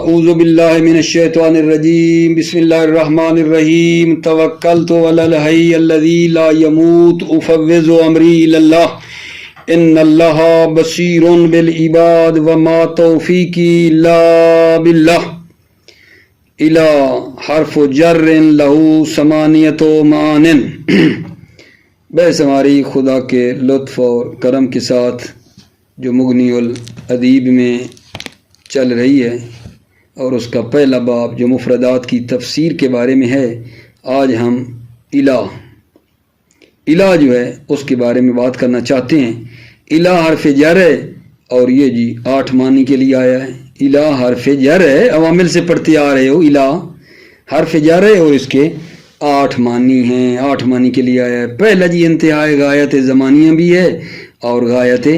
اعوذ باللہ من الشیطان الرجیم بسم اللہ الرحمن الرحیم توکلت علی الحی الذی لا یموت افوض امری الی اللہ ان اللہ بصیر بالعباد وما توفیقی الا باللہ الی حرف جر لہو ثمانیۃ معان بحث ہماری خدا کے لطف اور کرم کے ساتھ جو مغنی الادیب میں چل رہی ہے اور اس کا پہلا باب جو مفردات کی تفسیر کے بارے میں ہے. آج ہم الہ جو ہے اس کے بارے میں بات کرنا چاہتے ہیں. الہ حرف جر ہے اور یہ جی 8 معنی کے لیے آیا ہے. الہ حرف جر ہے، عوامل سے پڑھتے آ رہے ہو. الہ حرف جر ہے اور اس کے 8 معنی ہیں. 8 معنی کے لیے آیا ہے. پہلا جی انتہائی غایت زمانیہ بھی ہے اور غایت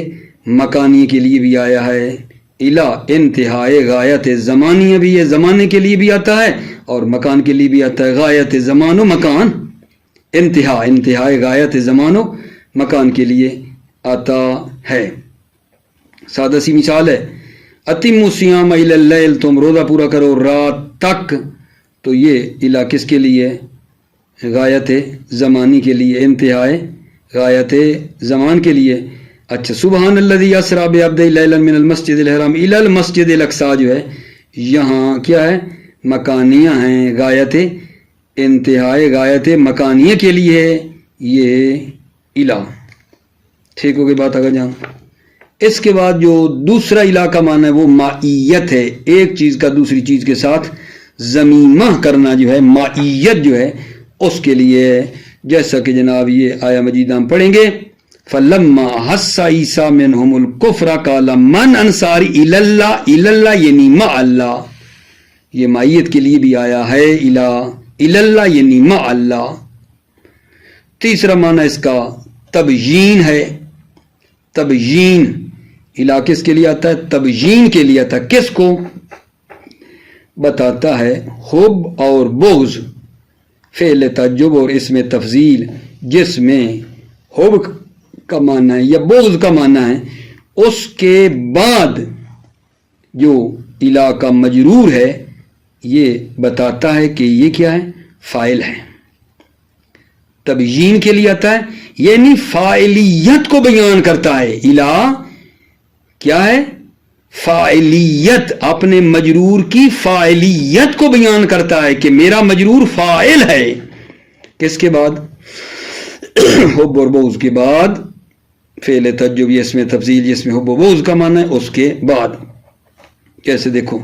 مکانی کے لیے بھی آیا ہے. الہ انتہائی غایت زمانیہ بھی ہے، زمانے کے لیے بھی آتا ہے اور مکان کے لیے بھی آتا ہے. غایت زمان و مکان، انتہائی غایت زمان و مکان کے لیے آتا ہے. سادہ سی مثال ہے، اتم الصیام الی اللیل، تم روزہ پورا کرو رات تک. تو یہ الہ کس کے لیے؟ غایت زمانی کے لیے، انتہائی غایت زمان کے لیے. اچھا، سبحان الذی اسری بعبدہ لیلا من المسجد الحرام الی المسجد الاقصی جو ہے یہاں کیا ہے؟ مکانیہ ہیں. غایت انتہائی غایت مکانیہ کے لیے ہے یہ الہ. ٹھیک ہو گئی بات آگے جان. اس کے بعد جو دوسرا الہ کا معنی ہے وہ معیت ہے. ایک چیز کا دوسری چیز کے ساتھ ضمیمہ کرنا جو ہے، معیت جو ہے اس کے لیے. جیسا کہ جناب یہ آیا مجید ہم پڑھیں گے، فَلَمَّا حَسَّ عِيسَىٰ مِنْهُمُ الْكُفْرَ قَالَ مَنْ أَنصَارِي إِلَى اللَّهِ إِلَى اللَّهِ یعنی مع اللہ. یہ معیت کے لیے بھی آیا ہے الہ، إِلَى اللَّهِ یعنی مع اللہ. تیسرا معنی اس کا تبیین ہے. تبیین الہ کس کے لیے آتا ہے؟ تبیین کے لیے آتا ہے. کس کو بتاتا ہے؟ حب اور بغض، فعل تعجب اور اسم تفضیل جس میں حب کا معنی ہے یا بغض کا معنی ہے، اس کے بعد جو الہ کا مجرور ہے یہ بتاتا ہے کہ یہ کیا ہے؟ فاعل ہے. تبیین کے لیے آتا ہے یعنی فاعلیت کو بیان کرتا ہے. الہ کیا ہے؟ فاعلیت، اپنے مجرور کی فاعلیت کو بیان کرتا ہے کہ میرا مجرور فاعل ہے. کس کے بعد؟ حب اور بغض کے بعد. فعل تعجب اس میں تفضیل جس میں حب و بغض کا معنی ہے اس کے بعد. کیسے دیکھو،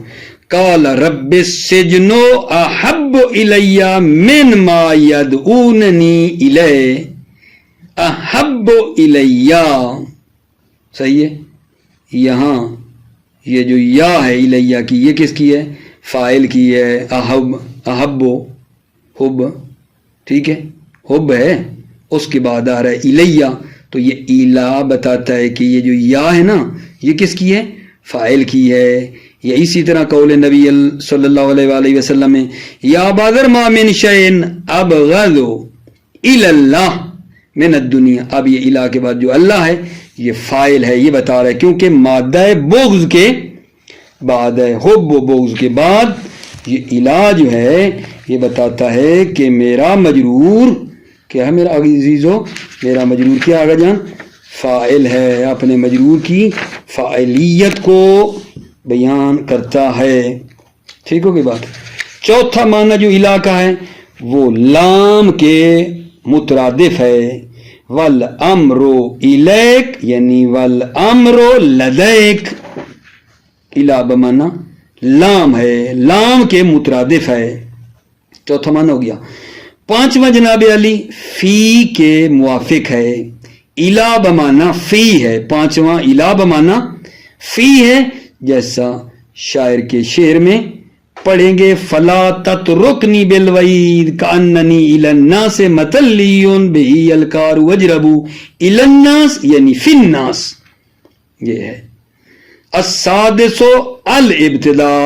قال رب السجن احب الی من ما یدعوننی الیہ. احب الی صحیح ہے. یہاں یہ جو یا ہے الیہ کی، یہ کس کی ہے؟ فاعل کی ہے. احب حب، ٹھیک ہے، حب ہے. اس کے بعد آ رہا ہے الیہ، تو یہ الہ بتاتا ہے کہ یہ جو یا ہے نا یہ کس کی ہے؟ فاعل کی ہے. یا اسی طرح قول نبی صلی اللہ علیہ وآلہ وسلم میں، یا بادر ما من شیء ابغض الی اللہ من الدنیا. اب یہ الہ کے بعد جو اللہ ہے یہ فاعل ہے، یہ بتا رہا ہے کیونکہ مادہ بغض کے بعد ہے. حب و بغض کے بعد یہ الہ جو ہے یہ بتاتا ہے کہ میرا مجرور کیا ہے؟ میرا عزیزو، میرا مجرور کیا آگا جان؟ فاعل ہے. اپنے مجرور کی فاعلیت کو بیان کرتا ہے. ٹھیک ہو گئی بات. چوتھا معنی جو الہ کا ہے وہ لام کے مترادف ہے. والامر الیک یعنی والامر لدیک. الہ بمانا لام ہے، لام کے مترادف ہے. چوتھا معنی ہو گیا. پانچواں جناب علی فی کے موافق ہے. الہ بمانا فی ہے. پانچواں الہ بمانا فی ہے، جیسا شاعر کے شعر میں پڑھیں گے، فلا تترکنی بالوعید کاننی الی الناس متلی بہی الکار وجربو الی الناس یعنی فی الناس. یہ ہے. السادس الابتدا.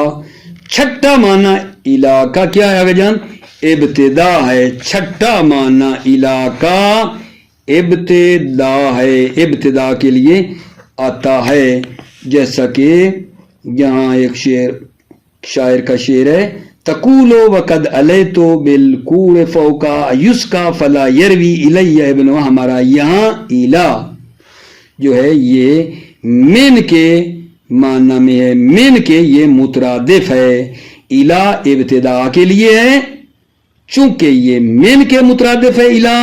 چھٹا معنی الہ کا کیا ہے آگے جان؟ ابتدا ہے. چھٹا معنی الہ کا ابتدا ہے، ابتدا کے لیے آتا ہے. جیسا کہ یہاں ایک شعر شاعر کا شعر ہے تقولو وقد علیتو بالکوع فوقا یسکا فلا یروی الیہ ابن، ہمارا یہاں الا جو ہے یہ من کے معنی میں ہے، من کے یہ مترادف ہے، الا ابتدا کے لیے ہے، چونکہ یہ من کے مترادف ہے الا،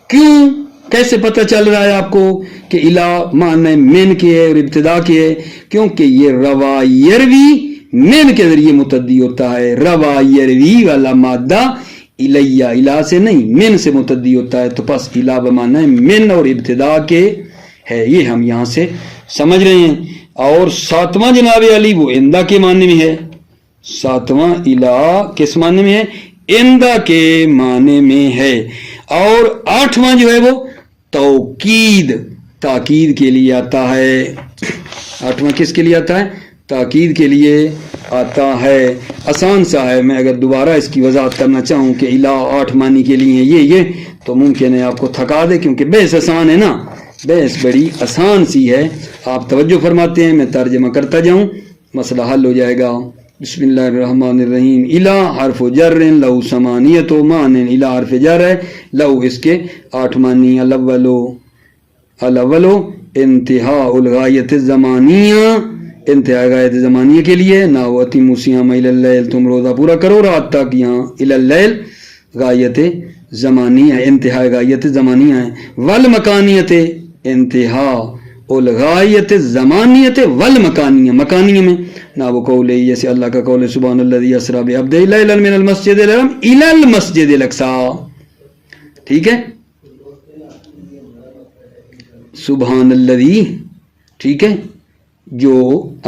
کیوں کیسے پتہ چل رہا ہے آپ کو کہ الا معنی من کے ہے اور ابتدا کے ہے؟ کیونکہ یہ روا یروی من کے ذریعے متعدی ہوتا ہے، روا یروی والا مادہ الیہ الا سے نہیں من سے متعدی ہوتا ہے، تو پس الا بمعنی من اور ابتدا کے ہے، یہ ہم یہاں سے سمجھ رہے ہیں۔ اور ساتواں جناب علی وہ اندہ کے معنی میں ہے، ساتواں الا کس معنی میں ہے؟ اندہ کے معنی میں ہے۔ اور آٹھواں جو ہے وہ توکید، تاکید کے لیے آتا ہے۔ آٹھواں کس کے لیے آتا ہے؟ تاکید کے لیے آتا ہے۔ آسان سا ہے، میں اگر دوبارہ اس کی وضاحت کرنا چاہوں کہ الا 8 معنی کے لیے یہ تو ممکن ہے آپ کو تھکا دے، کیونکہ بحث آسان ہے نا، بحث بڑی آسان سی ہے۔ آپ توجہ فرماتے ہیں، میں ترجمہ کرتا جاؤں، مسئلہ حل ہو جائے گا۔ بسم اللہ الرحمن الرحیم۔ الا حرف جر لہو ثمانیۃ معنی، الا حرف جر ہے، لہو اس کے 8 معنی۔ الاولو انتہاء الغایت الزمانیہ، انتہاء غایت زمانیہ کے لیے، ناوتی موسیام الی اللیل، تم روزہ پورا کرو رات تک، یہاں الی اللیل غایت زمانیہ، انتہاء غایت زمانیہ ہے۔ والمکانیت انتہاء الغایت زمانیت والمکانیہ، مکانیہ میں نا وہ قول ہے جیسے اللہ کا قول ہے سبحان الذی اسری بعبدہ لیلا من المسجد الحرام الی المسجد الاقصی، ٹھیک ہے، سبحان الذی، ٹھیک ہے، جو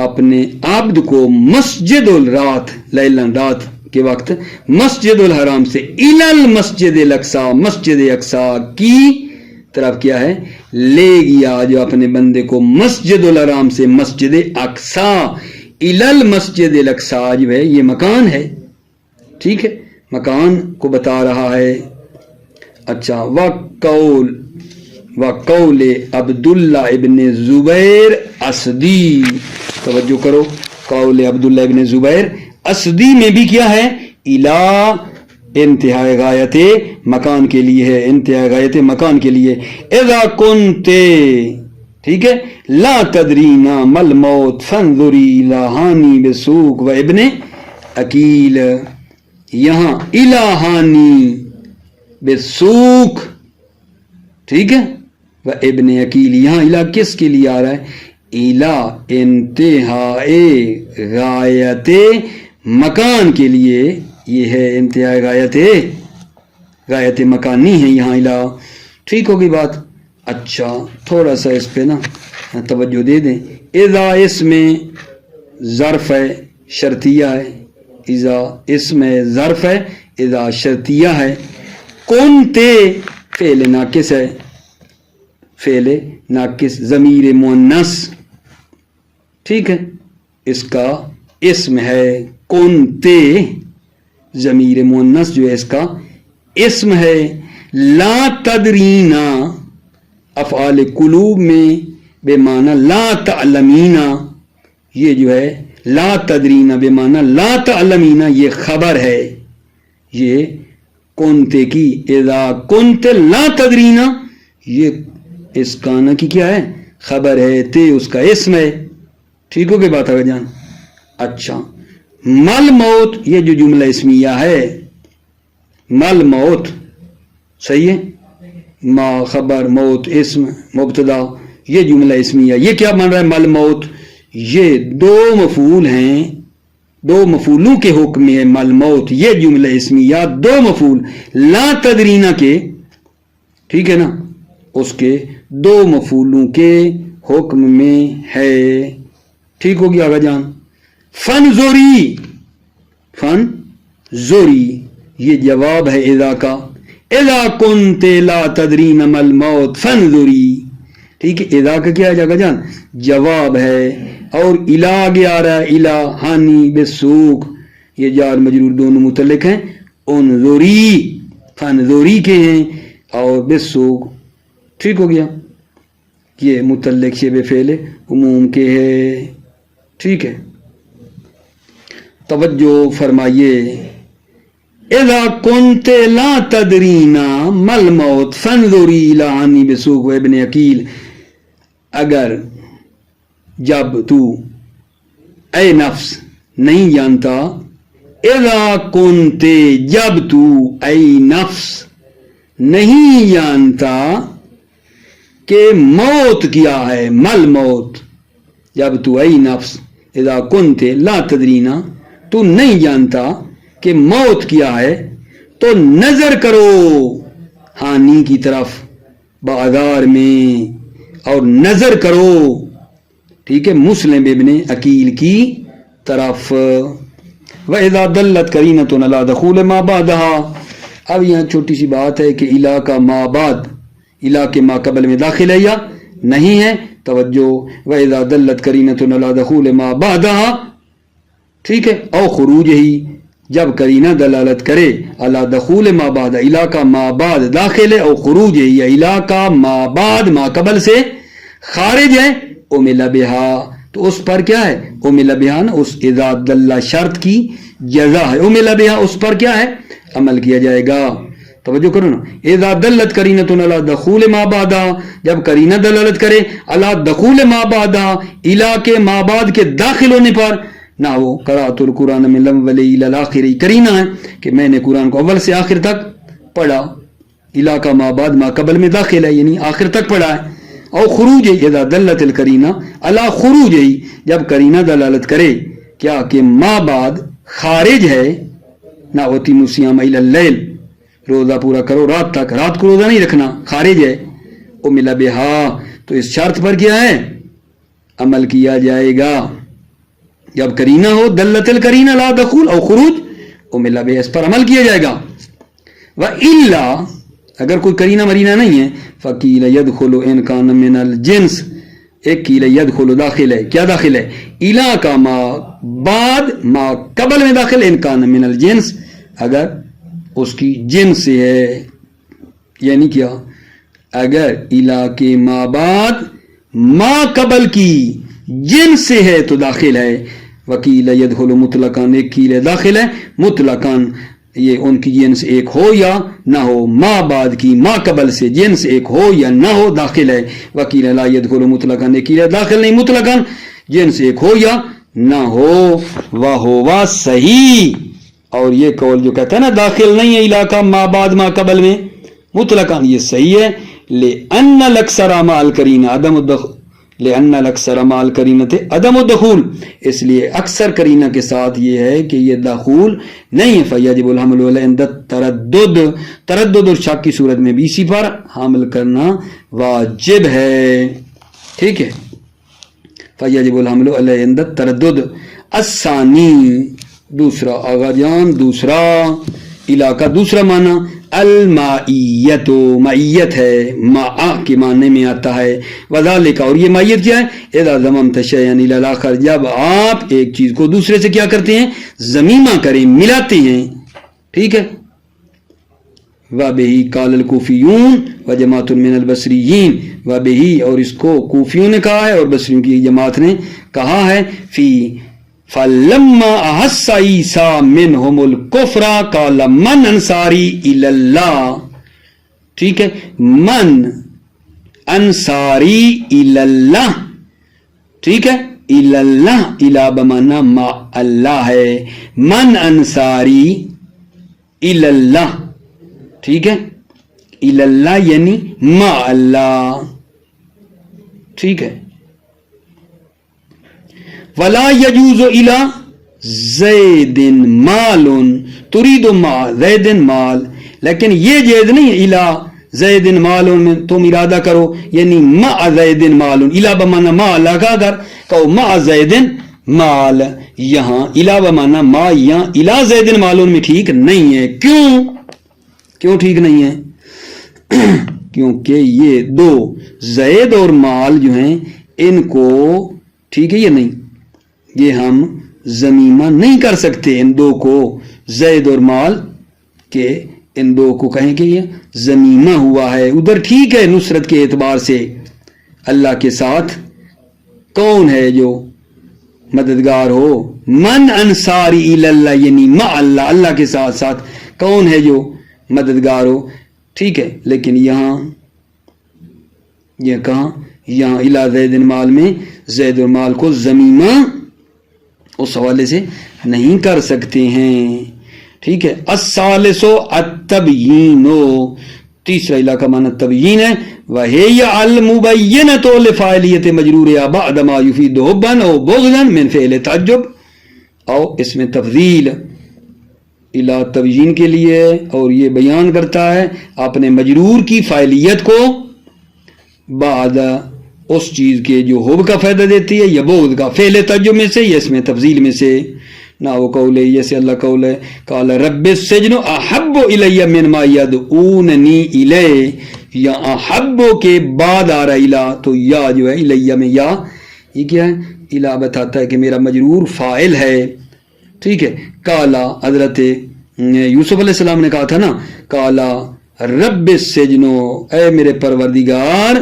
اپنے عبد کو مسجد الرات، لیلن رات کے وقت، مسجد الحرام سے الی المسجد الاقصی، مسجد اقصی کی طرف کیا ہے لے گیا، جو اپنے بندے کو مسجد الحرام سے مسجد اقصی، الی المسجد الاقصی جو ہے یہ مکان ہے، ٹھیک ہے، مکان کو بتا رہا ہے۔ اچھا، وقول عبداللہ ابن زبیر اسدی، توجہ کرو، قول عبداللہ ابن زبیر اسدی میں بھی کیا ہے؟ الا انتہائی غایت مکان کے لیے ہے، انتہائی غایت مکان کے لیے۔ اذا کنتے، ٹھیک ہے، لا تدرینا مل موت فانظری الہانی بسوق و ابن عقیل، یہاں الہانی بسوق، ٹھیک ہے، و ابن عقیل، یہاں الہ کس کے لیے آ رہا ہے؟ الہ انتہائی غایت مکان کے لیے، یہ ہے انتہائی غایت مکانی ہے یہاں الہ، ٹھیک ہوگی بات۔ اچھا، تھوڑا سا اس پہ نا توجہ دے دیں۔ اذا اس میں ظرف ہے، شرطیہ ہے، اذا اس میں ظرف ہے، اذا شرطیہ ہے۔ کنتے فعل ناقص ہے، فعل ناقص ضمیر مؤنث، ٹھیک ہے، اس کا اسم ہے کنتے، ضمیر مؤنث جو ہے اس کا اسم ہے۔ لا تدرینا افعال قلوب میں بے معنی لا تعلمینا، یہ جو ہے لا تدرینا بے معنی لا تعلمینا، یہ خبر ہے، یہ کنتے کی، اذا کنت لا تدرینا، یہ اس کانا کی کیا ہے؟ خبر ہے، تے اس کا اسم ہے، ٹھیک ہو گئی بات آگے جان۔ اچھا، مل موت، یہ جو جملہ اسمیہ ہے، مل موت، صحیح ہے، ما خبر، موت اسم مبتدا، یہ جملہ اسمیہ، یہ کیا بن رہا ہے؟ مل موت، یہ دو مفعول ہیں، دو مفعولوں کے حکم میں ہے مل موت، یہ جملہ اسمیہ دو مفعول لا تدرینا کے، ٹھیک ہے نا، اس کے دو مفعولوں کے حکم میں ہے، ٹھیک ہوگی آگا جان۔ فنظری، فنظری یہ جواب ہے اذا کا، اذا کنت لا تدرین مل موت فنظری، ٹھیک ہے، اذا کا کیا ہے جگہ جان؟ جواب ہے، اور الا آگے آ رہا ہے، الا ہانی بسوق، یہ جار مجرور دونوں متعلق ہیں، انظری فنظری کے ہیں، اور بسوق، ٹھیک ہو گیا، یہ متعلق شبہ فعل عموم کے ہے، ٹھیک ہے۔ توجہ فرمائیے، اذا کنت لا تدرینا مل موت فانظری الی عنی بسوق و ابن عقیل، اگر جب تو اے نفس نہیں جانتا، اذا کنت جب تو اے نفس نہیں جانتا کہ موت کیا ہے، مل موت، جب تو اے نفس اذا کنت لا تدرینا تو نہیں جانتا کہ موت کیا ہے، تو نظر کرو ہانی کی طرف بازار میں، اور نظر کرو، ٹھیک ہے، مسلم ابن عقیل کی طرف۔ وَإِذَا دَلَّتْ قَرِينَةٌ عَلَىٰ دَخُولِ مَا بَعْدَهَا، اب یہاں چھوٹی سی بات ہے کہ الا کا ما بعد، الا کے ما قبل میں داخل ہے یا نہیں ہے، توجہ، وَإِذَا دَلَّتْ قَرِينَةٌ عَلَىٰ دَخُولِ مَا بَعْدَهَا، ٹھیک ہے، او خروج ہی، جب قرینہ دلالت کرے علی دخول ما بعد، الا کا ما بعد داخل ہے، او خروج ہے، یا الا کا ما بعد ما قبل سے خارج ہے، امل بہا، تو اس پر کیا ہے، امل بہا نا، اس اذا دل شرط کی جزا ہے، امل بہا اس پر کیا ہے، عمل کیا جائے گا۔ توجہ کرو نا، اذا دلت قرینۃ علی دخول ما بعد، جب قرینہ دلالت کرے علی دخول ما بعد، الا کے ما بعد کے داخل ہونے پر، نہ وہ قرأت القرآن من الاول الی الاخر، قرینہ ہے کہ میں نے قرآن کو اول سے آخر تک پڑھا، الا کا ما بعد ما قبل میں داخل ہے، یعنی آخر تک پڑھا ہے۔ او خروج اذا دلت القرینہ علی خروج، جب قرینہ دلالت کرے کیا کہ ما بعد خارج ہے، نہ ہوتی الصیام الی اللیل، روزہ پورا کرو رات تک، رات کو روزہ نہیں رکھنا، خارج ہے، امل بہا، تو اس شرط پر کیا ہے، عمل کیا جائے گا۔ جب کرینہ ہو، دلت القرینہ لا دخول او خروج، امل بہا، اس پر عمل کیا جائے گا۔ وَإِلَّا، اگر کوئی کرینہ مرینہ نہیں ہے، فَقِيلَ يَدْخُلُ إِنْ كَانَ مِنَ الْجِنْسِ، ایک قیل يدخل داخل ہے، کیا داخل ہے، الا کا ما بعد ما قبل میں داخل، ان کان من الجنس، اگر اس کی جنس سے ہے، یعنی کیا، اگر الا کے ما بعد ما قبل کی جنس سے ہے تو داخل ہے۔ وکیل یدخل مطلقاً، ایک کیل داخل ہے مطلقاً، یہ ان کی جنس ایک ہو یا نہ ہو، ما بعد کی ما قبل سے جنس ایک ہو یا نہ ہو داخل ہے۔ وکیل لا يدخل مطلقاً، ایک کیل داخل نہیں مطلقاً، جنس ایک ہو یا نہ ہو، وہو صحیح، اور یہ قول جو کہتا ہے نا داخل نہیں ہے علاقہ ما بعد ما قبل میں مطلقاً، یہ صحیح ہے۔ لأن الأكثر مع القرینہ عدم الدخول، لأن الأكثر مع القرینۃ عدم الدخول، اس لیے اکثر قرینہ کے ساتھ یہ ہے کہ یہ دخول نہیں ہے۔ فیجب الحمل عند التردد، تردد اور شک کی صورت میں بھی اسی پر حمل کرنا واجب ہے، ٹھیک ہے۔ فیجب الحمل عند التردد۔ الثانی، دوسرا آغا جان، دوسرا علاقہ، دوسرا معنی المائیت، معیت ہے، ماء کے معنی میں آتا ہے۔ وذالک، اور یہ معیت کیا ہے، اذا ضممت شیئا الی الاخر، جب آپ ایک چیز کو دوسرے سے کیا کرتے ہیں، ضمیمہ کریں، ملاتے ہیں، ٹھیک ہے۔ وَبِهِ قَالَ الْكُوفِيُّونَ وَجَمَاعَةٌ مِّنَ الْبَصْرِيِّينَ، وَبِهِ، اور اس کو کوفیوں نے کہا ہے اور بصریوں کی جماعت نے کہا ہے، فی فَلَمَّا أَحَسَّ عِيسَىٰ مِنْهُمُ الْكُفْرَ قَالَ مَنْ أَنصَارِي إِلَى اللَّهِ، ٹھیک ہے، من انصاری إِلَى اللَّهِ، ٹھیک ہے، إِلَى اللَّهِ، إِلَى بمانا ما اللہ ہے، من انصاری إِلَى اللَّهِ، ٹھیک ہے، إِلَى اللَّهِ یعنی ما اللہ، ٹھیک ہے۔ ولا يجوز الى زید مال تريد مع زید مال، لیکن یہ جائز نہیں ہے الى زید مال میں تم ارادہ کرو، یعنی مع زید مال، الى بمانا ما لگا کر کہو مع زید مال، یہاں الى بمانا ما یا الى زید مال میں ٹھیک نہیں ہے۔ کیوں ٹھیک نہیں ہے؟ کیونکہ یہ دو زید اور مال جو ہیں ان کو، ٹھیک ہے، یہ نہیں، یہ ہم ضمیمہ نہیں کر سکتے ان دو کو، زید اور مال کے، ان دو کو کہیں کہ یہ ضمیمہ ہوا ہے۔ ادھر ٹھیک ہے نصرت کے اعتبار سے اللہ کے ساتھ کون ہے جو مددگار ہو. من انصاری اللہ یعنی ما اللہ, اللہ کے ساتھ ساتھ کون ہے جو مددگار ہو. ٹھیک ہے, لیکن یہاں یہ کہاں, یہاں الا زید مال میں زید اور مال کو ضمیمہ اس حوالے سے نہیں کر سکتے ہیں. ٹھیک ہے. الثالث التبیین, تیسرا علاقہ معنی تبیین ہے. وہی المبینۃ لفاعلیت مجرور بعد ما یفید حبا او بغضا من فعل تعجب, او اس میں تفضیل الا تبیین کے لیے, اور یہ بیان کرتا ہے اپنے مجرور کی فاعلیت کو بعد اس چیز کے جو حب کا فائدہ دیتی ہے یا بغض کا, فعل تعجب میں سے یا اس میں تفضیل میں سے. نہ وہ قول ہے جیسے اللہ قول ہے قال رب السجن احب الی مما یدعوننی الیہ, یا احب کے بعد آ رہا الا, تو یا جو ہے الیہ میں یا یہ کیا ہے, الا بتاتا ہے کہ میرا مجرور فاعل ہے. ٹھیک ہے. کالا حضرت یوسف علیہ السلام نے کہا تھا نا, کالا رب السجن, اے میرے پروردگار,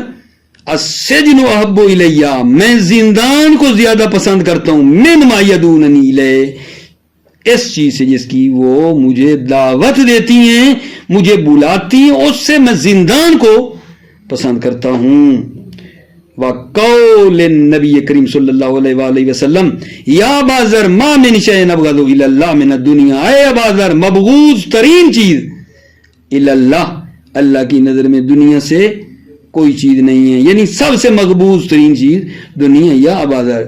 السجن احب الیہ, میں زندان کو زیادہ پسند کرتا ہوں, من ما یدعوننی الیہ, اس چیز سے جس کی وہ مجھے دعوت دیتی ہیں, مجھے بلاتی ہیں, اس سے میں زندان کو پسند کرتا ہوں. وقول النبی کریم صلی اللہ علیہ وآلہ وسلم یا ابا ذر ما من شیء ابغض الی اللہ من الدنیا, اے ابا ذر مبغوض ترین چیز الی اللہ, اللہ کی نظر میں دنیا سے کوئی چیز نہیں ہے, یعنی سب سے مقبوض ترین چیز دنیا. یا ابا ذر,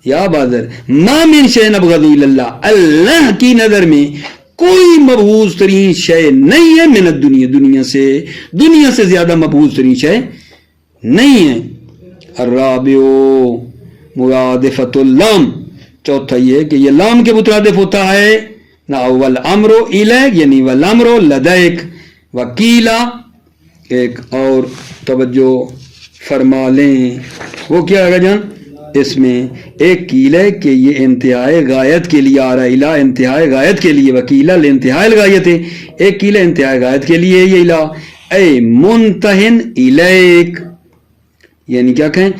یا ابا ذر ما من شیء ابغض الی اللہ, اللہ کی نظر میں کوئی مبغوض ترین شے نہیں ہے, من الدنیا, دنیا سے زیادہ مبغوض ترین شے نہیں ہے. الرابع مرادفۃ اللام, چوتھا یہ کہ یہ لام کے مترادف ہوتا ہے نا, والامر الیک یعنی والامر لدیک, وکیلا, ایک اور توجہ فرما لیں وہ کیا ہے جان, اس میں ایک کیل ہے کہ یہ انتہائی غایت کے لیے آ رہا ہے, الہ انتہائی غایت کے لیے, وکیلا لانتہائی الغایت ہے, ایک کیل انتہائی غایت کے لیے یہ الہ. اے منتہن الیک, یعنی کیا کہیں,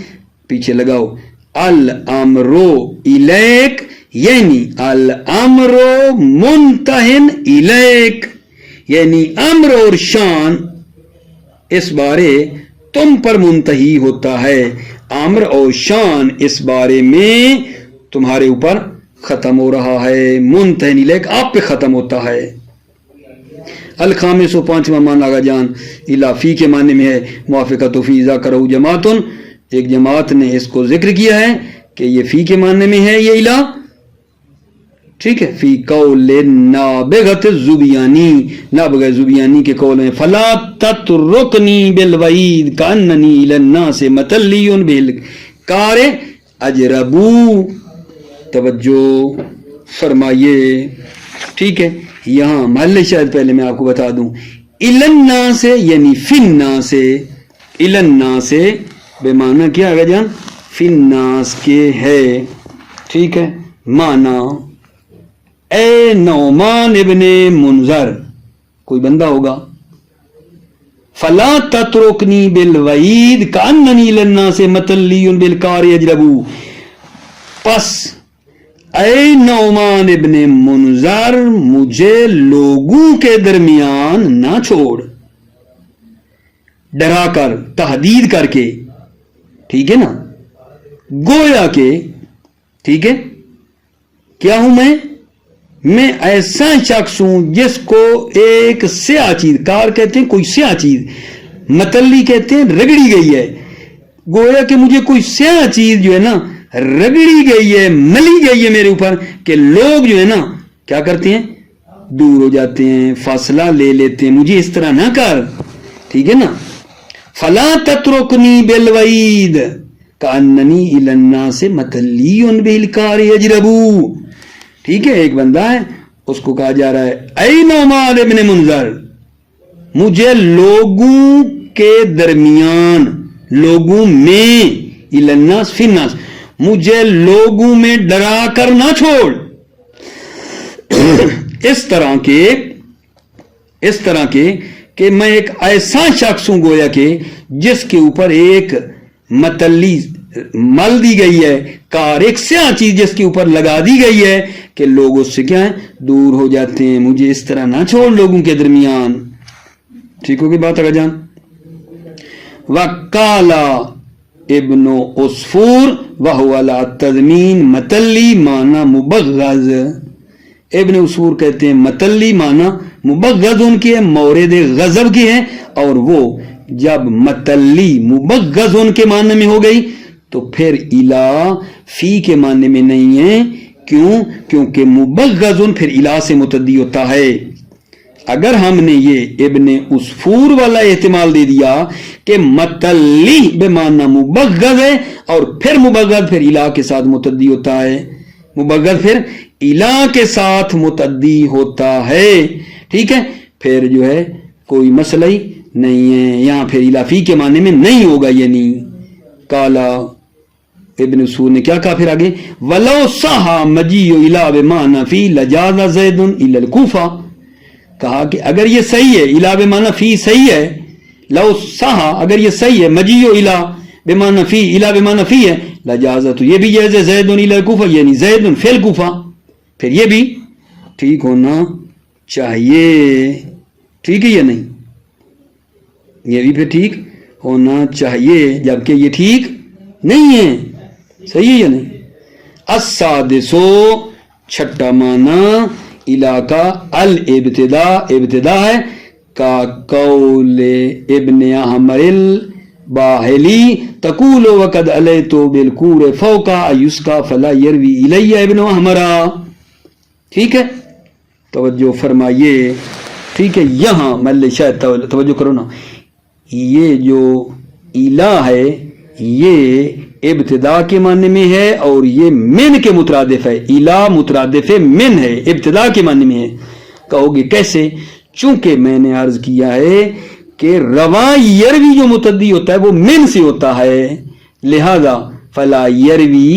پیچھے لگاؤ, الامر الیک یعنی الامر منتہن الیک, یعنی امر اور شان اس بارے تم پر منتہی ہوتا ہے, امر اور شان اس بارے میں تمہارے اوپر ختم ہو رہا ہے, منتہن الیک آپ پہ ختم ہوتا ہے. الخامس و پانچواں معنی آگا جان الا فی کے معنی میں ہے موافقت فی اذا کرہو جماعتن, ایک جماعت نے اس کو ذکر کیا ہے کہ یہ فی کے معنی میں ہے یہ الا. ٹھیک ہے. فی قول نابغۃ الزبیانی, نابغہ زبیانی کے قول میں فلا تترکنی بالوعید کاننی الی الناس متلی بالکار اجربو, توجہ فرمائیے. ٹھیک ہے. یہاں محل شاید پہلے میں آپ کو بتا دوں, النا سے یعنی فننا سے, النا سے بے معنی کیا ہے جان, فنناس کے ہے. ٹھیک ہے. معنی اے نعمان ابن منذر, کوئی بندہ ہوگا, فلا تترکنی بالوعید کاننی الی الناس متلی بالکار اجربو, پس اے نعمان ابن منذر مجھے لوگوں کے درمیان نہ چھوڑ, ڈرا کر, تحدید کر کے. ٹھیک ہے نا, گویا کہ ٹھیک ہے کیا ہوں میں ایسا شخص ہوں جس کو ایک سیاہ چیز, کار کہتے ہیں کوئی سیاہ چیز, متلی کہتے ہیں رگڑی گئی ہے, گویا کہ مجھے کوئی سیاہ چیز جو ہے نا رگڑی گئی ہے, ملی گئی ہے میرے اوپر, کہ لوگ جو ہے نا کیا کرتے ہیں, دور ہو جاتے ہیں, فاصلہ لے لیتے ہیں, مجھے اس طرح نہ کر. ٹھیک ہے نا. فلا تترکنی بالوعید کاننی الی الناس متلی بالکار اجربو. ٹھیک ہے. ایک بندہ ہے, اس کو کہا جا رہا ہے اے نعمان ابن منذر, مجھے لوگوں کے درمیان, لوگوں میں, الی الناس فی الناس, مجھے لوگوں میں ڈرا کر نہ چھوڑ. اس طرح کے کہ میں ایک ایسا شخص ہوں گویا کہ جس کے اوپر ایک متلی مل دی گئی ہے، کار ایک سیاہ چیز جس کے اوپر لگا دی گئی ہے کہ لوگ اس سے کیا ہے دور ہو جاتے ہیں. مجھے اس طرح نہ چھوڑ لوگوں کے درمیان. ٹھیک ہوگی بات اگر جان. وکالا ابن عصفور وهو لا تضمین متلی معنی مبغض. ابن عصفور کہتے ہیں متلی معنی مبغض ان کی ہے، مورد غضب کی ہے، اور وہ جب متلی مبغض ان کے معنی میں ہو گئی تو پھر الہ فی کے معنی میں نہیں ہے. کیوں؟ کیونکہ مبغض پھر الہ سے متعدی ہوتا ہے. اگر ہم نے یہ ابن عصفور والا احتمال دے دیا کہ متلی بے معنی مبغض ہے اور پھر مبغض پھر الہ کے ساتھ متعدی ہوتا ہے، مبغض پھر الہ کے ساتھ متعدی ہوتا ہے. ٹھیک ہے، پھر جو ہے کوئی مسئلہ ہی نہیں ہے. یہاں پھر الہ فی کے معنی میں نہیں ہوگا. یعنی کالا ابن عصفور نے کیا کہا پھر آگے، ولو صح مجیء الہ بمعنی فی لجاز زید الی الکوفہ. کہا کہ اگر یہ صحیح ہے، الہ بمعنی فی صحیح ہے، لو صح اگر یہ صحیح ہے، مجیء الہ بمعنی فی، الہ بمعنی فی ہے، لجاز تو یہ بھی جائز ہے، زید الی الکوفہ یعنی زید فی الکوفہ. پھر یہ بھی ٹھیک ہونا چاہیے. ٹھیک ہے یا نہیں؟ یہ بھی پھر ٹھیک ہونا چاہیے، جبکہ یہ ٹھیک نہیں ہے. صحیح ہے یا نہیں؟ السادسو چھٹا معنی الہ کا الابتدا، ابتدا ہے، کا قول ابن احمر الباہلی تقول وقد علیت بالکور فوقا ایسکا فلا یروی الی ابن احمرا. ٹھیک ہے، توجہ فرمائیے. ٹھیک ہے، یہاں میں شاید توجہ کرو نا، یہ جو الہ ہے یہ ابتدا کے معنی میں ہے اور یہ من کے مترادف ہے. الہ مترادف من ہے، ابتدا کے معنی میں ہے. کہو گے کیسے؟ چونکہ میں نے عرض کیا ہے کہ رواں یروی جو متعدی ہوتا ہے وہ من سے ہوتا ہے، لہذا فلا یروی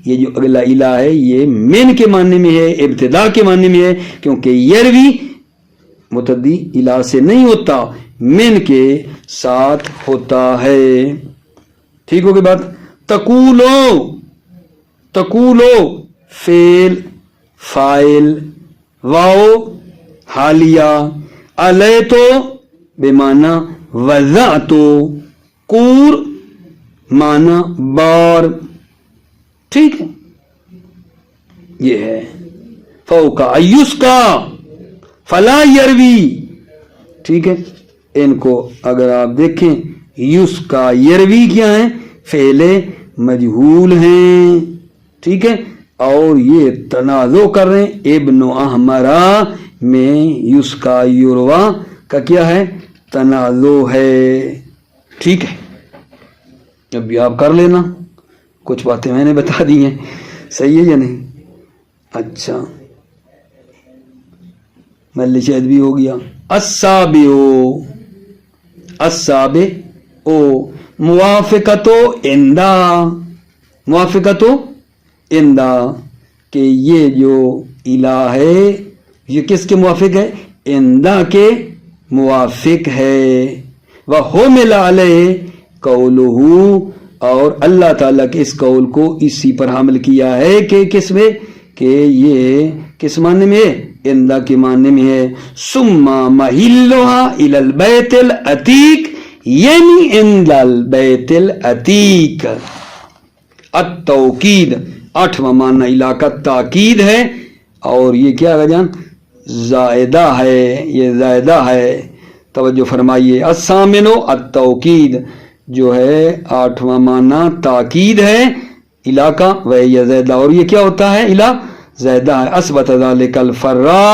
یہ جو اگلا الہ ہے یہ من کے معنی میں ہے، ابتدا کے معنی میں ہے، کیونکہ یروی متعدی الہ سے نہیں ہوتا، من کے ساتھ ہوتا ہے. ٹھیک ہوگی بات. تقولو فعل فاعل، واو حالیہ، علیتو بمعنی وضعتو، کور معنی بار. ٹھیک ہے، یہ ہے. فوقا ایس کا فلا یروی. ٹھیک ہے، ان کو اگر آپ دیکھیں یس کا یروی کیا ہے، فعل مجہول ہیں. ٹھیک ہے، اور یہ تنازع کر رہے ہیں ابن احمرا میں یس کا یوروا کا کیا ہے، تنازع ہے. ٹھیک ہے، اب بھی آپ کر لینا، کچھ باتیں میں نے بتا دی ہیں. صحیح ہے یا نہیں؟ اچھا، مل شہد بھی ہو گیا. السابع موافقتو اندہ، موافقتو اندہ کہ یہ جو الہ ہے یہ کس کے موافق ہے؟ اندہ کے موافق ہے. وَحُمِلَ عَلَيْهِ قَوْلُهُ اور اللہ تعالیٰ کے اس قول کو اسی پر حمل کیا ہے کہ کس میں، کہ یہ کس معنی میں ہے؟ اندہ کے معنی میں ہے. ثُمَّ مَحِلُّهَا إِلَى الْبَيْتِ الْعَتِيقِ یعنی عند البیت العتیق. التوکید آٹھواں معنی الہ کا تاکید ہے، اور یہ کیا ہے جان؟ زائدہ ہے، یہ زائدہ ہے. توجہ فرمائیے. الثامن التوکید جو ہے آٹھواں معنی تاکید ہے الہ کا، وہی زائدہ، اور یہ کیا ہوتا ہے؟ الہ زائدہ ہے. اثبت ذلک الفرا،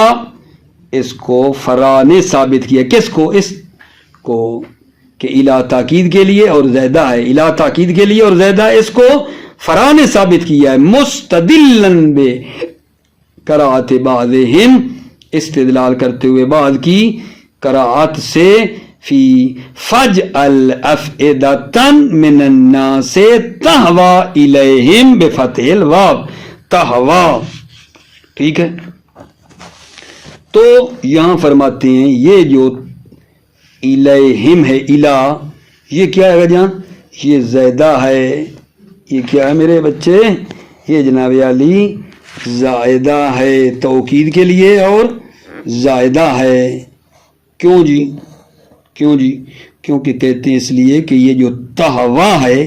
اس کو فرا نے ثابت کیا. کس کو؟ اس کو کہ الہ تاکید کے لیے اور زائدہ ہے، الہ تاکید کے لیے اور زائدہ ہے، اس کو فرا نے ثابت کیا ہے. مستدلن بے قرات بعضہم، استدلال کرتے ہوئے بعض کی قرات سے، فی فجعل افئدۃ من الناس تہوی الیہم بفتح الواو، تہوی. ٹھیک ہے، تو یہاں فرماتے ہیں یہ جو الیہم ہے، الہ، یہ کیا ہے جان؟ یہ زائدہ ہے. یہ کیا ہے میرے بچے؟ یہ جناب عالی زائدہ ہے توکید کے لیے اور زائدہ ہے. کیوں جی؟ کیونکہ کہتے ہیں اس لیے کہ یہ جو تہوا ہے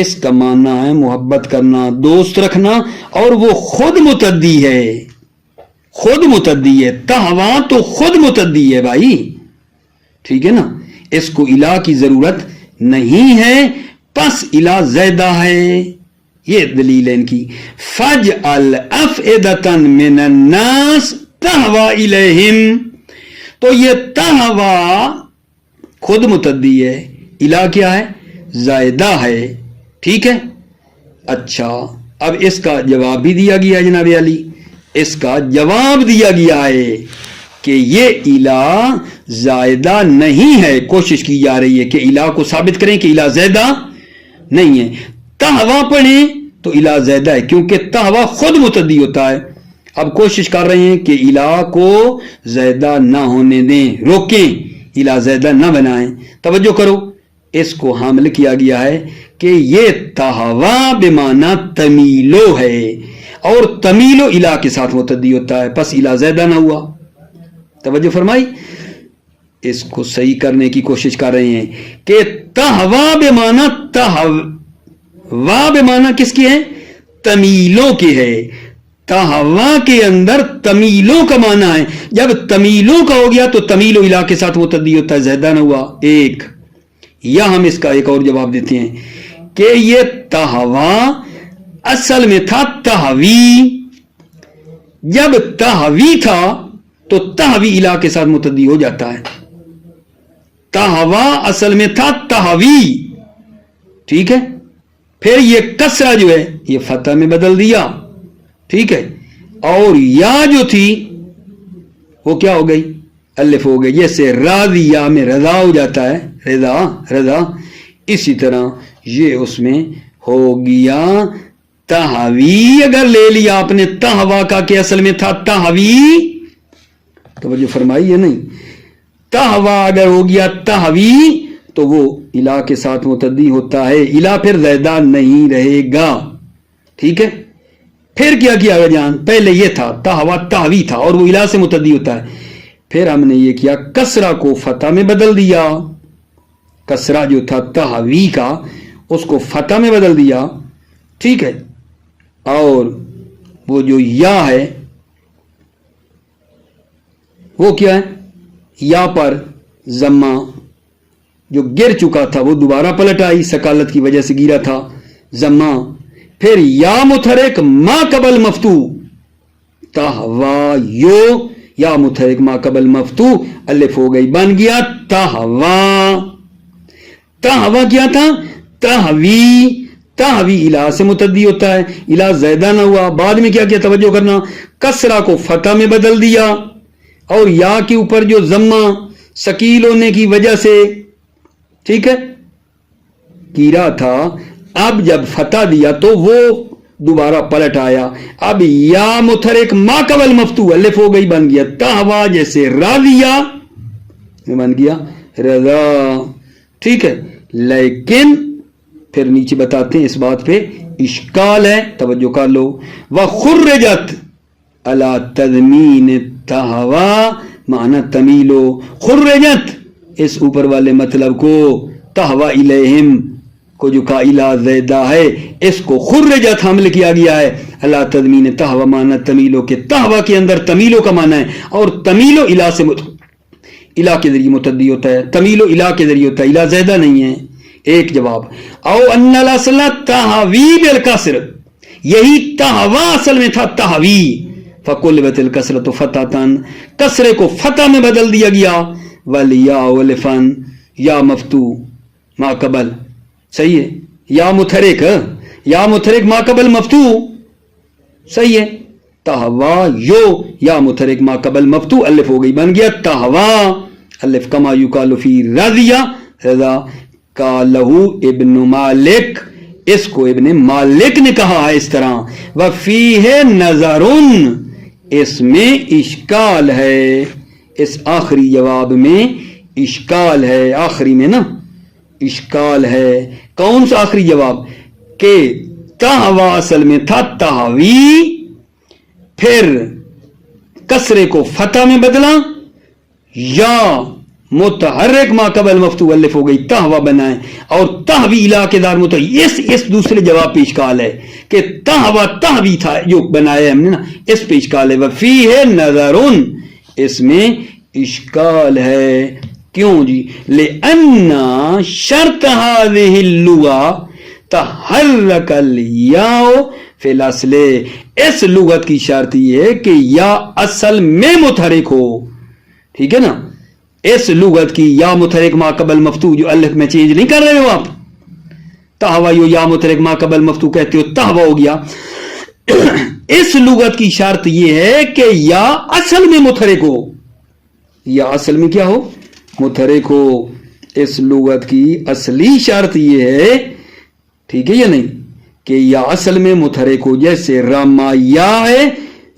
اس کا معنی ہے محبت کرنا، دوست رکھنا، اور وہ خود متعدی ہے. تہوا تو خود متعدی ہے بھائی، ٹھیک ہے نا. اس کو الہ کی ضرورت نہیں ہے، پس الہ زیدہ ہے. یہ دلیل ہے ان کی. فَجْعَلْ أَفْئِدَةً مِّنَ النَّاسِ تَهْوَىٰ إِلَيْهِمْ. تو یہ تہوا خود متعدی ہے، الہ کیا ہے؟ زائدہ ہے. ٹھیک ہے. اچھا اب اس کا جواب بھی دیا گیا جناب علی، اس کا جواب دیا گیا ہے کہ یہ الہ زائدہ نہیں ہے. کوشش کی جا رہی ہے کہ الہ کو ثابت کریں کہ الہ زائدہ نہیں ہے. تہوا پڑھیں تو الہ زائدہ ہے کیونکہ تہوا خود متعدی ہوتا ہے. اب کوشش کر رہے ہیں کہ الہ کو زائدہ نہ ہونے دیں، روکیں، الہ زائدہ نہ بنائیں. توجہ کرو، اس کو حامل کیا گیا ہے کہ یہ تہوا بمعنی تمیلو ہے، اور تمیلو الہ کے ساتھ متعدی ہوتا ہے، پس الہ زائدہ نہ ہوا. توجہ فرمائی. اس کو صحیح کرنے کی کوشش کر رہے ہیں کہ تہوا بمعنی کس کی ہے؟ تمیلوں کی ہے. تہوا کے اندر تمیلوں کا معنی ہے. جب تمیلوں کا ہو گیا تو تمیل و الہ کے ساتھ متعدی ہوتا ہے، زیادہ نہ ہوا. ایک یا ہم اس کا ایک اور جواب دیتے ہیں کہ یہ تہوا اصل میں تھا تہوی. جب تہوی تھا تو تہوی الہ کے ساتھ متعدی ہو جاتا ہے. تہوا اصل میں تھا تہوی. ٹھیک ہے. پھر یہ کسرہ جو ہے یہ فتح میں بدل دیا. ٹھیک ہے. اور یا جو تھی وہ کیا ہو گئی؟ الف ہو گئی. جیسے راضیہ میں رضا ہو جاتا ہے، رضا. اسی طرح یہ اس میں ہو گیا تہوی. اگر لے لیا آپ نے تہوا کا کہ اصل میں تھا تہوی، توجہ فرمائی ہے نہیں. تہوا اگر ہو گیا تہوی تو وہ الہ کے ساتھ متعدی ہوتا ہے، الہ پھر زائدہ نہیں رہے گا. ٹھیک ہے. پھر کیا کیا جان؟ پہلے یہ تھا تہوا تہوی تھا اور وہ الہ سے متعدی ہوتا ہے. پھر ہم نے یہ کیا کسرہ کو فتح میں بدل دیا. کسرہ جو تھا تہوی کا اس کو فتح میں بدل دیا. ٹھیک ہے. اور وہ جو یا ہے وہ کیا ہے؟ یا پر ضمہ جو گر چکا تھا وہ دوبارہ پلٹ آئی، سکالت کی وجہ سے گرا تھا ضمہ. پھر یا متحرک ما قبل مفتو تہوا یو، یا متحرک ما قبل مفتو الف ہو گئی، بن گیا تہوا. تہوا کیا تھا؟ تہوی. تہوی الہ سے متعدی ہوتا ہے، الہ زائدہ نہ ہوا. بعد میں کیا کیا؟ توجہ کرنا. کسرہ کو فتح میں بدل دیا اور یا کے اوپر جو ضمہ ثقیل ہونے کی وجہ سے، ٹھیک ہے، گرا تھا، اب جب فتح دیا تو وہ دوبارہ پلٹ آیا. اب یا متحرک ما قبل مفتو الف ہو گئی، بن گیا تہوا. جیسے راضیہ بن گیا رضا. ٹھیک ہے. لیکن پھر نیچے بتاتے ہیں اس بات پہ اشکال ہے، توجہ کر لو. وَخُرِّجَتْ عَلَى تَضْمِینِ تَہْوَا معنی تمیلو. خرجت اس اوپر والے مطلب کو، تہوا الیہم کو جو کا الہ زیدہ ہے اس کو خرجت حمل کیا گیا ہے علی تضمین تہوا معنی تمیلو کے. تہوا کے اندر تمیلو کا معنی ہے اور تمیلو الہ سے الہ کے ذریعے متعدی ہوتا ہے، تمیلو الہ کے ذریعے ہوتا ہے، الہ زیدہ نہیں ہے. ایک جواب. او ان الاصل تہوی بالکسر، یہی تہوا اصل میں تھا تہوی. فقلبت الکسرۃ فتحۃ، کسرے کو فتح میں بدل دیا گیا. والیا والفن یا مفتو ما قبل. صحیح ہے. یا متحرک ما قبل مفتو. صحیح ہے. تہوا یو یا متحرک ما قبل مفتو الف ہو گئی، بن گیا تہوا. الف کما یقال فی راضیہ رضا. قالہ ابن مالک، اس کو ابن مالک نے کہا ہے اس طرح. وفیہ نظر، اس میں اشکال ہے. اس آخری جواب میں اشکال ہے. آخری میں نا اشکال ہے. کون سا آخری جواب؟ کہ تہوا اصل میں تھا تہوی، پھر کسرے کو فتح میں بدلا، یا متحرک ما قبل مفتوح الف ہو گئی تہوا بنائے، اور تہوی الا کے دار اس دوسرے جواب پہ اشکال ہے کہ تہوا تہوی تھا جو بنایا ہم نے نا، اس پہ اشکال ہے. وفیہ نظرن، اس میں اشکال ہے. کیوں جی؟ لأن شرط هذه اللغة تحرک الیاء فی الاصل، اس لغت کی شرط یہ ہے کہ یا اصل میں متحرک ہو. ٹھیک ہے نا؟ اس لغت کی یا متحرک ما قبل مفتوح جو الف میں چینج نہیں کر رہے ہو آپ، تہوا یو یا متحرک ما قبل مفتوح کہتے ہو، تہوا ہو گیا. اس لغت کی شرط یہ ہے کہ یا اصل میں متحرک ہو، یا اصل میں کیا ہو؟ متحرک ہو. اس لغت کی اصلی شرط یہ ہے، ٹھیک ہے یا نہیں، کہ یا اصل میں متحرک ہو. جیسے رما یا ہے،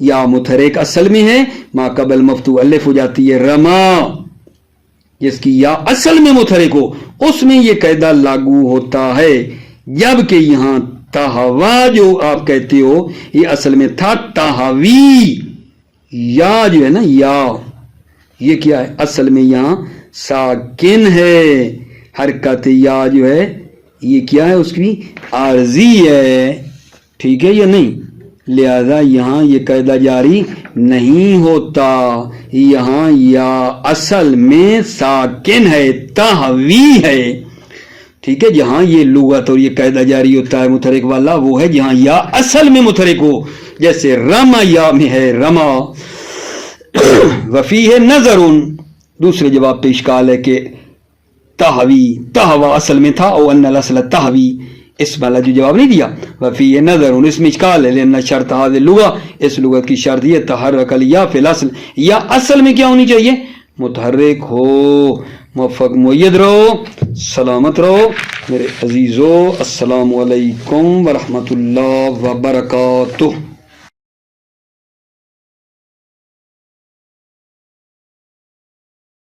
یا متحرک اصل میں ہے، ما قبل مفتوح الف ہو جاتی ہے رما، جس کی یا اصل میں متحرک ہو، اس میں یہ قاعدہ لاگو ہوتا ہے. جبکہ یہاں تہوا جو آپ کہتے ہو یہ اصل میں تھا تہوی، یا جو ہے نا یا، یہ کیا ہے؟ اصل میں یہاں ساکن ہے، حرکت یا جو ہے یہ کیا ہے؟ اس کی عارضی ہے. ٹھیک ہے یا نہیں؟ لہذا یہاں یہ قاعدہ جاری نہیں ہوتا. یہاں یا اصل میں ساکن ہے، تہوی ہے. ٹھیک ہے؟ جہاں یہ لغت اور یہ قاعدہ جاری ہوتا ہے متحرک والا وہ ہے جہاں یا اصل میں متحرک ہو، جیسے رما یا میں ہے رما. وفیہ نظرن، دوسرے جواب پہ اشکال ہے کہ تہوی تہوا اصل میں تھا، او ان الاصل تہوی، اس والا جو جواب نہیں دیا. وفیہ نظرن، اس میں اشکال ہے. لأن شرط هذه اللغة، اس لغت کی شرط یہ تحرک الیا فی الاصل، یا اصل میں کیا ہونی چاہیے؟ متحرک ہو. موفق مؤید رہو، سلامت رہو میرے عزیزو. السلام علیکم ورحمۃ اللہ وبرکاتہ.